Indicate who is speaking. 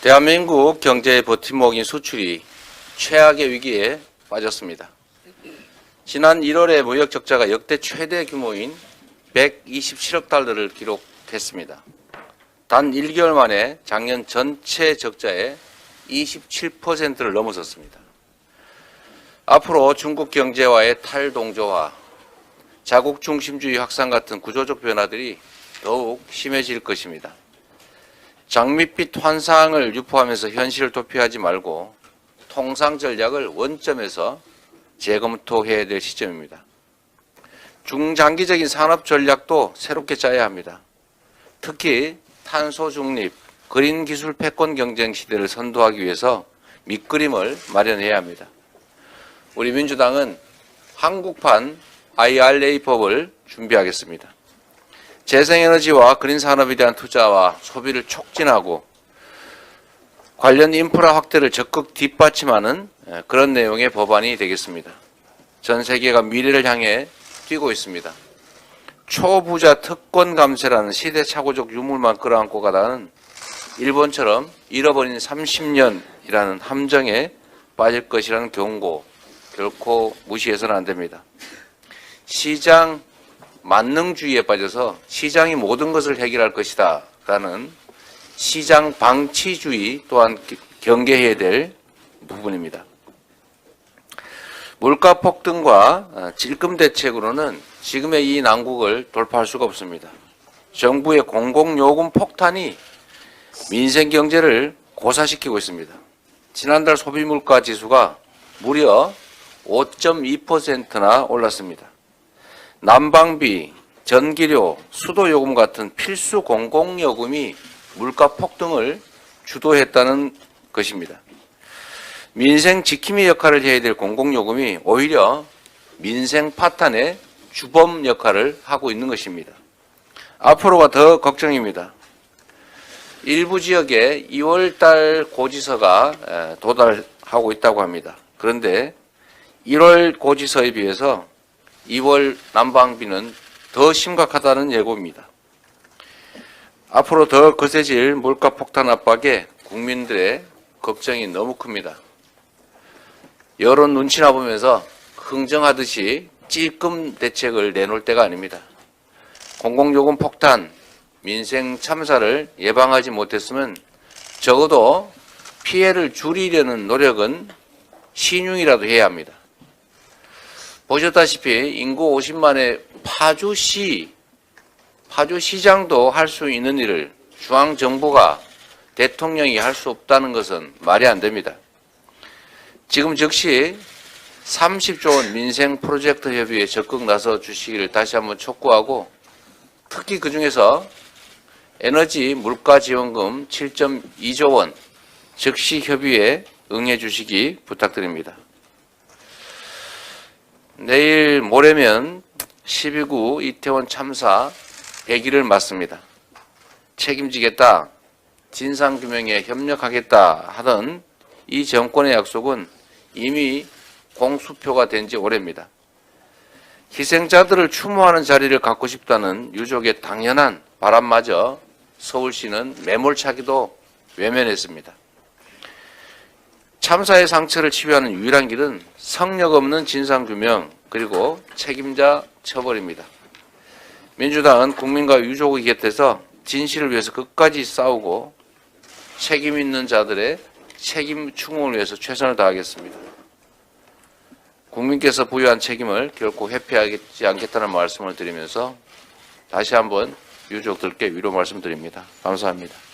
Speaker 1: 대한민국 경제의 버팀목인 수출이 최악의 위기에 빠졌습니다. 지난 1월에 무역 적자가 역대 최대 규모인 127억 달러를 기록했습니다. 단 1개월 만에 작년 전체 적자의 27%를 넘어섰습니다. 앞으로 중국 경제와의 탈동조화, 자국 중심주의 확산 같은 구조적 변화들이 더욱 심해질 것입니다. 장밋빛 환상을 유포하면서 현실을 도피하지 말고 통상 전략을 원점에서 재검토해야 될 시점입니다. 중장기적인 산업 전략도 새롭게 짜야 합니다. 특히 탄소 중립, 그린 기술 패권 경쟁 시대를 선도하기 위해서 밑그림을 마련해야 합니다. 우리 민주당은 한국판 IRA법을 준비하겠습니다. 재생에너지와 그린 산업에 대한 투자와 소비를 촉진하고 관련 인프라 확대를 적극 뒷받침하는 그런 내용의 법안이 되겠습니다. 전 세계가 미래를 향해 뛰고 있습니다. 초부자 특권 감세라는 시대착오적 유물만 끌어안고 가다는 일본처럼 잃어버린 30년이라는 함정에 빠질 것이라는 경고 결코 무시해서는 안 됩니다. 시장 만능주의에 빠져서 시장이 모든 것을 해결할 것이다 라는 시장 방치주의 또한 경계해야 될 부분입니다. 물가 폭등과 찔끔 대책으로는 지금의 이 난국을 돌파할 수가 없습니다. 정부의 공공요금 폭탄이 민생 경제를 고사시키고 있습니다. 지난달 소비물가 지수가 무려 5.2%나 올랐습니다. 난방비, 전기료, 수도요금 같은 필수 공공요금이 물가 폭등을 주도했다는 것입니다. 민생 지킴이 역할을 해야 될 공공요금이 오히려 민생 파탄의 주범 역할을 하고 있는 것입니다. 앞으로가 더 걱정입니다. 일부 지역에 2월달 고지서가 도달하고 있다고 합니다. 그런데 1월 고지서에 비해서 2월 난방비는 더 심각하다는 예고입니다. 앞으로 더 거세질 물가 폭탄 압박에 국민들의 걱정이 너무 큽니다. 여론 눈치나 보면서 흥정하듯이 찔끔 대책을 내놓을 때가 아닙니다. 공공요금 폭탄, 민생 참사를 예방하지 못했으면 적어도 피해를 줄이려는 노력은 신용이라도 해야 합니다. 보셨다시피 인구 50만의 파주시장도 할 수 있는 일을 중앙정부가 대통령이 할 수 없다는 것은 말이 안 됩니다. 지금 즉시 30조 원 민생 프로젝트 협의에 적극 나서 주시기를 다시 한번 촉구하고 특히 그중에서 에너지 물가 지원금 7.2조 원 즉시 협의에 응해 주시기 부탁드립니다. 내일 모레면 12구 이태원 참사 100일을 맞습니다. 책임지겠다, 진상규명에 협력하겠다 하던 이 정권의 약속은 이미 공수표가 된 지 오래입니다. 희생자들을 추모하는 자리를 갖고 싶다는 유족의 당연한 바람마저 서울시는 매몰차기도 외면했습니다. 참사의 상처를 치유하는 유일한 길은 성역 없는 진상규명 그리고 책임자 처벌입니다. 민주당은 국민과 유족의 곁에서 진실을 위해서 끝까지 싸우고 책임 있는 자들의 책임 충원을 위해서 최선을 다하겠습니다. 국민께서 부여한 책임을 결코 회피하지 않겠다는 말씀을 드리면서 다시 한번 유족들께 위로 말씀드립니다. 감사합니다.